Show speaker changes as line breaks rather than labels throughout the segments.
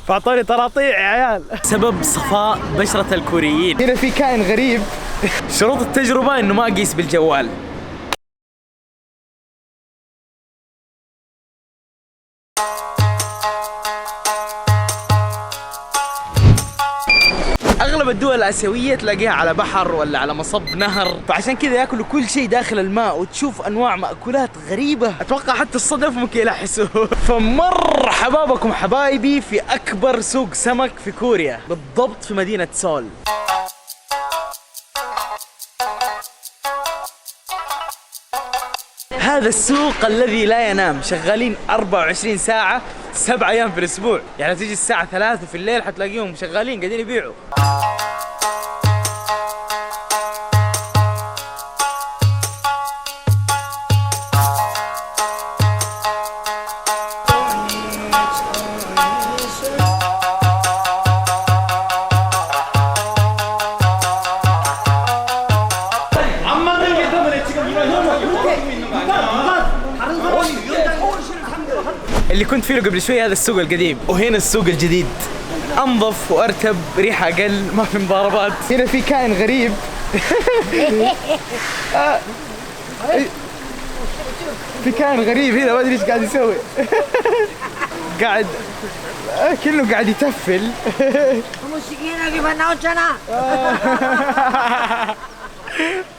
فاعطوني طراطيع يا عيال. سبب صفاء بشرة الكوريين. هنا في كائن غريب. شروط التجربة انه ما اقيس بالجوال. اغلب الدول الاسيويه تلاقيها على بحر ولا على مصب نهر، فعشان كذا ياكلوا كل شيء داخل الماء، وتشوف انواع مأكولات غريبه اتوقع حتى الصدف ممكن يلحسوا. فمرحبا بكم حبايبي في اكبر سوق سمك في كوريا، بالضبط في مدينه سول. هذا السوق الذي لا ينام، شغالين 24 ساعة 7 أيام في الأسبوع، يعني تيجي الساعة 3 في الليل حتلاقيهم شغالين قاعدين يبيعوا. اللي كنت فيه قبل شوي هذا السوق القديم، وهنا السوق الجديد انظف وارتب، ريحه اقل، ما في مضاربات. هنا في كائن غريب. في كائن غريب هنا ما ادري ايش قاعد يسوي. قاعد كله قاعد يتفل.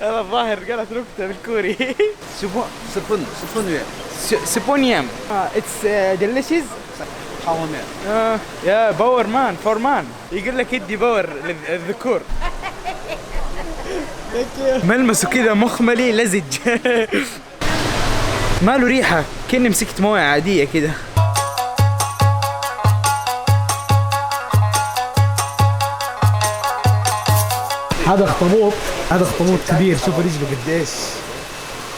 هذا الظاهر قالت نكته بالكوري. سبونيام. اتس ديليشيس. يا باور مان فور مان. يقول لك يدي باور للذكور. ملمسه كذا مخملي لزج. ما له ريحه، كأني مسكت مويه عاديه كذا.
هذا اخطبوط، هذا اخطبوط كبير، شوفوا رجله قديش.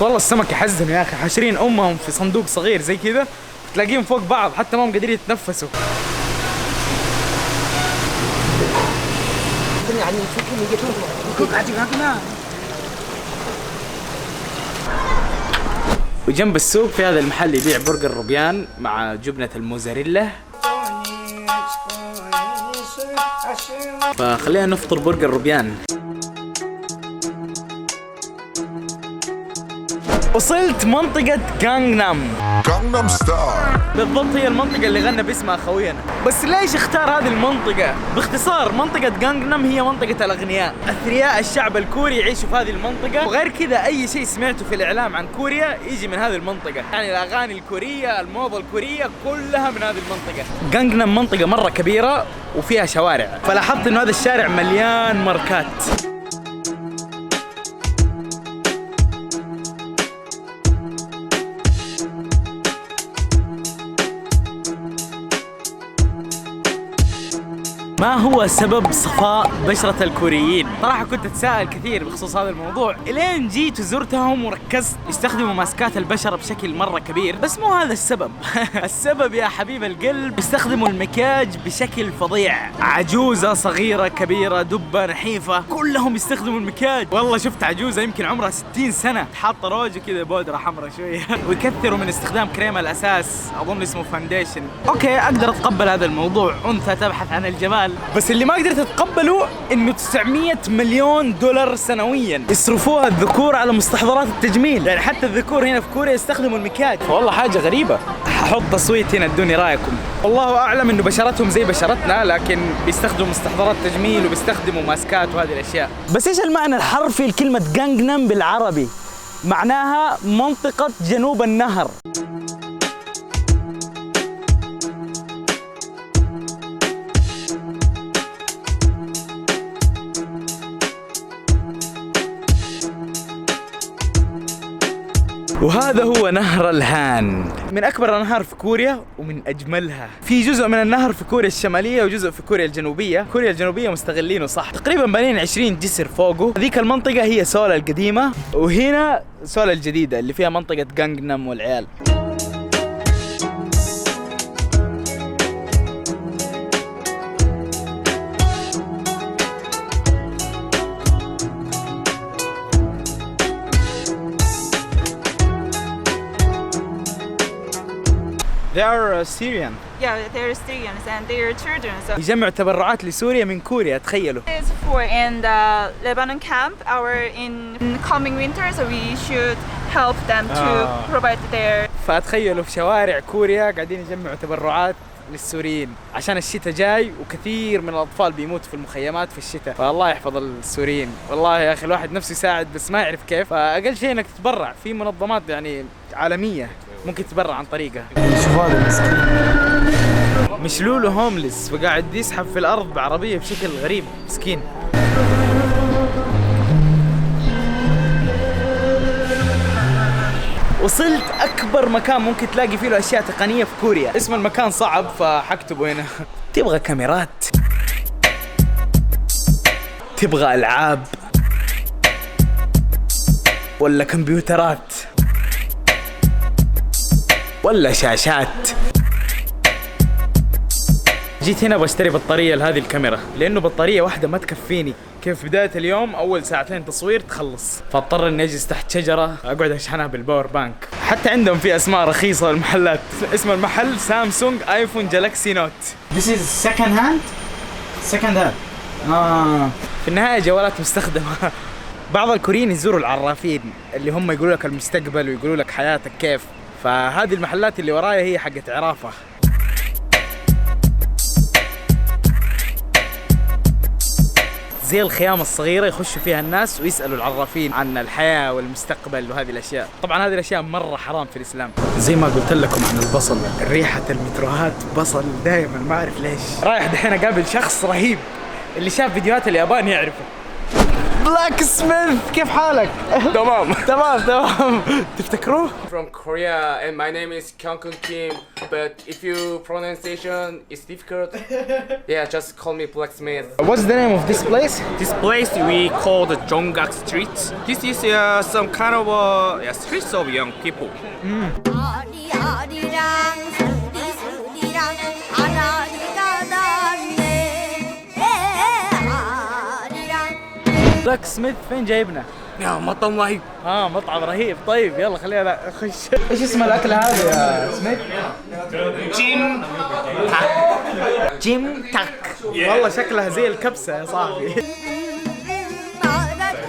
والله السمك يحزن يا اخي، حاشرين امهم في صندوق صغير زي كذا، تلاقيهم فوق بعض حتى ما هم قادرين يتنفسوا. وجنب السوق في هذا المحل يبيع برجر روبيان مع جبنة الموزاريلا. فخلينا نفطر برجر روبيان. وصلت منطقة غانغنام ستايل. بالضبط هي المنطقة اللي غنى باسمها خوينا. بس ليش اختار هذه المنطقة؟ باختصار منطقة غانغنام هي منطقة الأغنياء، أثرياء الشعب الكوري يعيشوا في هذه المنطقة، وغير كذا أي شيء سمعته في الإعلام عن كوريا يجي من هذه المنطقة، يعني الأغاني الكورية، الموضة الكورية كلها من هذه المنطقة. غانغنام منطقة مرة كبيرة وفيها شوارع، فلاحظت إنه هذا الشارع مليان ماركات. ما هو سبب صفاء بشرة الكوريين؟ صراحة كنت أتساءل كثير بخصوص هذا الموضوع، إلين جيت وزرتهم وركزت. يستخدموا ماسكات البشرة بشكل مرة كبير، بس مو هذا السبب. السبب يا حبيب القلب، يستخدموا المكياج بشكل فظيع. عجوزة صغيرة كبيرة دبة نحيفة كلهم يستخدموا المكياج. والله شفت عجوزة يمكن عمرها 60 سنة حاطة روج كذا بودرة حمراء شوية. ويكثروا من استخدام كريم الأساس، أظن اسمه فانديشن. أوكي أقدر أتقبل هذا الموضوع، أنثى تبحث عن الجمال. بس اللي ما قدرت اتقبله انه 900 مليون دولار سنويا يصرفوها الذكور على مستحضرات التجميل، يعني حتى الذكور هنا في كوريا يستخدموا المكياج. والله حاجة غريبة. ححط تصويت هنا ادوني رايكم. والله اعلم انه بشرتهم زي بشرتنا، لكن بيستخدموا مستحضرات تجميل وبيستخدموا ماسكات وهذه الاشياء. بس ايش المعنى الحرفي لكلمة غانغنام بالعربي؟ معناها منطقة جنوب النهر. وهذا هو نهر الهان، من أكبر الأنهار في كوريا ومن أجملها. في جزء من النهر في كوريا الشمالية وجزء في كوريا الجنوبية. كوريا الجنوبية مستغلينه صح، تقريبا بانين 20 جسر فوقه. هذيك المنطقة هي سول القديمة، وهنا سول الجديدة اللي فيها منطقة غانغنام والعيال. They are Syrian.
Yeah, they're Syrians and they're children. So
يجمعوا تبرعات لسوريا من كوريا تخيلوا.
it's for in the Lebanon camp. In coming winter, so we should help them to provide their.
فتخيلوا في شوارع كوريا قاعدين يجمعوا تبرعات للسوريين عشان الشتاء جاي وكثير من الأطفال بيموتوا في المخيمات في الشتاء، فالله يحفظ السوريين. والله يا أخي الواحد نفسه يساعد بس ما يعرف كيف، فأقل شيء إنك تتبرع في منظمات يعني عالمية ممكن تتبرع عن طريقها.
شوف هذا المسكين
مشلوله هوملس وقاعد يسحب في الأرض بعربية بشكل غريب مسكين. وصلت أكبر مكان ممكن تلاقي فيه له أشياء تقنية في كوريا. اسم المكان صعب فحكتبه هنا. تبغى كاميرات، تبغى ألعاب، ولا كمبيوترات، ولا شاشات. جيت هنا بشتري بطارية لهذه الكاميرا لأنه بطارية واحدة ما تكفيني. كيف بداية اليوم أول ساعتين تصوير تخلص، فاضطر إني أجلس تحت شجرة أقعد أشحنها بالباور بانك. حتى عندهم في أسماء رخيصة للمحلات. اسم المحل سامسونج ايفون جالاكسي نوت.
This is second hand.
في النهاية جوالات مستخدمة. بعض الكوريين يزوروا العرافين اللي هم يقولوا لك المستقبل ويقولوا لك حياتك كيف، فهذه المحلات اللي ورايا هي حقت عرافة. زي الخيام الصغيرة يخشوا فيها الناس ويسألوا العرافين عن الحياة والمستقبل وهذه الأشياء. طبعا هذه الأشياء مرة حرام في الإسلام. زي ما قلت لكم عن البصل، ريحة المتروهات بصل دائما ما أعرف ليش. رايح دحين أقابل شخص رهيب، اللي شاف فيديوهات اليابان يعرفه. بلاك سميث، كيف حالك؟
تمام.
تمام. تفتكروه؟
From Korea and my name is Kyung Kim, but if you pronunciation is difficult, yeah, just call me Blacksmith.
What's the name of this place?
This place we call the Jonggak Street. This is some kind of streets of young people.
بلاك سميث فين جايبنا؟
يا مطعم رهيب.
مطعم رهيب. طيب يلا خلينا نخش. ايش اسم الأكلة هذه يا سميث؟ جيم تاك. والله شكلها زي الكبسة يا صاحبي.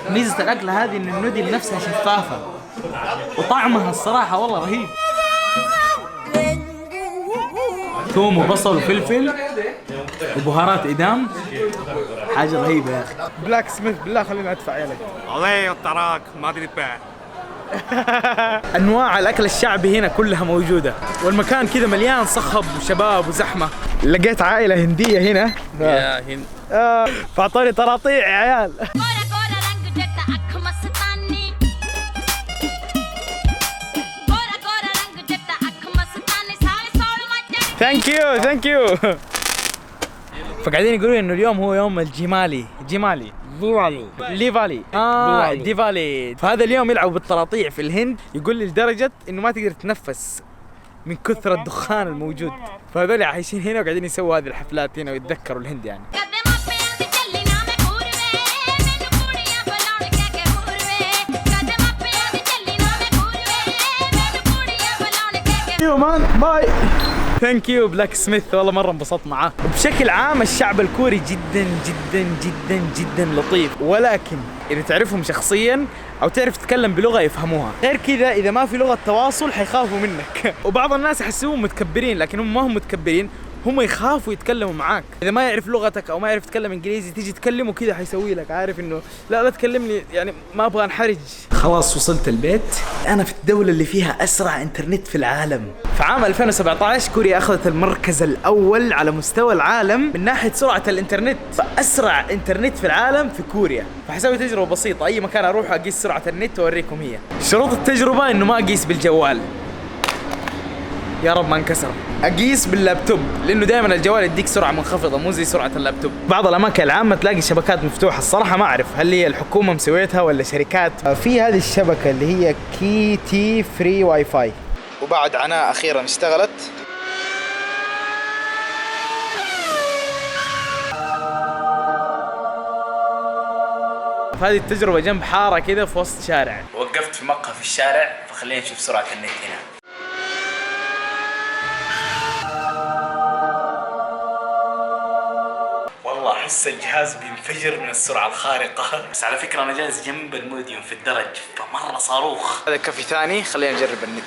ميزة الأكلة هذه إن النودل نفسها شفافة وطعمها الصراحة والله رهيب. ثوم وبصل وفلفل وبهارات إدام، حاجة رهيبة يا أخي. بلاك سميث بالله خلينا أدفع يا لك.
عليه الطراق ما أدري بقى.
أنواع الأكل الشعبي هنا كلها موجودة، والمكان كذا مليان صخب وشباب وزحمة. لقيت عائلة هندية هنا.
يا هند.
فأعطوني طراطيع يا عيال. ثانك يو. فقاعدين يقولون انه اليوم هو يوم الجمالي. ديفالي. فهذا اليوم يلعبوا بالطراطيع في الهند، يقول لي لدرجة انه ما تقدر تتنفس من كثر الدخان الموجود. فهذول عايشين هنا وقاعدين يسووا هذه الحفلات هنا ويتذكروا الهند يعني. باي. ثانك يو بلاك سميث، والله مرة انبسطت معاه. بشكل عام الشعب الكوري جدا جدا جدا جدا لطيف، ولكن إذا تعرفهم شخصيا أو تعرف تتكلم بلغة يفهموها. غير كذا إذا ما في لغة تواصل حيخافوا منك. وبعض الناس يحسوهم متكبرين لكن هم ما هم متكبرين، هم يخافوا يتكلموا معاك. اذا ما يعرف لغتك او ما يعرف يتكلم انجليزي تيجي تكلمه كذا حيسوي لك عارف انه لا تكلمني، يعني ما ابغى انحرج. خلاص وصلت البيت. انا في الدولة اللي فيها اسرع انترنت في العالم. في عام 2017 كوريا اخذت المركز الاول على مستوى العالم من ناحية سرعة الانترنت، فاسرع انترنت في العالم في كوريا. فحسوي تجربة بسيطة، اي مكان اروح اقيس سرعة النت واوريكم هي. شروط التجربة انه ما اقيس بالجوال، يا رب ما انكسر. اقيس باللابتوب لانه دائما الجوال يديك سرعه منخفضه مو زي سرعه اللابتوب. بعض الاماكن العامه تلاقي شبكات مفتوحه، الصراحه ما اعرف هل هي الحكومه مسويتها ولا شركات. في هذه الشبكه اللي هي كي تي فري واي فاي، وبعد عناء اخيرا اشتغلت. هذه التجربه جنب حاره كذا في وسط شارع. وقفت في مقهى في الشارع، فخلينا نشوف سرعه النت هنا. احس الجهاز بينفجر من السرعه الخارقه. بس على فكره انا جالس جنب الموديوم في الدرج فمره صاروخ. هذا كافي ثاني، خلينا نجرب النت.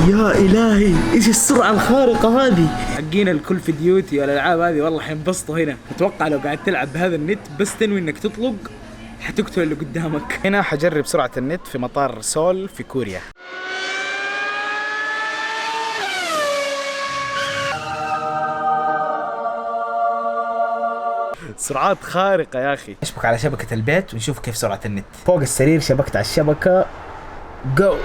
يا إلهي إيش السرعة الخارقة هذه. حقين الكول في ديوتي والألعاب هذه والله حينبسطوا هنا. أتوقع لو قاعد تلعب بهذا النت بس تنوي إنك تطلق حتقتل اللي قدامك. هنا حجرب سرعة النت في مطار سول في كوريا. سرعات خارقة يا أخي. اشبك على شبكة البيت ونشوف كيف سرعة النت. فوق السرير شبكت على الشبكة. جو.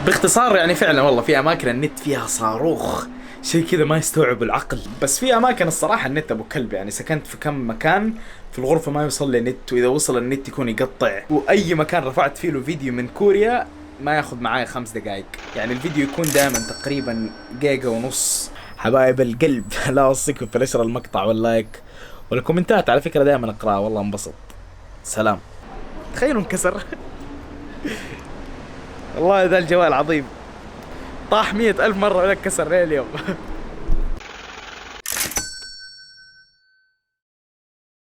باختصار يعني فعلا والله في اماكن النت فيها صاروخ، شيء كذا ما يستوعب العقل. بس في اماكن الصراحه النت ابو كلب، يعني سكنت في كم مكان في الغرفه ما يوصل لي نت، واذا وصل النت يكون يقطع، واي مكان رفعت فيه له فيديو من كوريا ما ياخذ معايا 5 دقائق، يعني الفيديو يكون دائما تقريبا جيجا ونص. حبايب القلب لا اوصيكم في نشر المقطع واللايك والكومنتات، على فكره دائما اقراها والله انبسط. سلام. تخيلوا انكسر والله ذا الجوال عظيم، طاح 100,000 مرة ولا كسر ليه اليوم.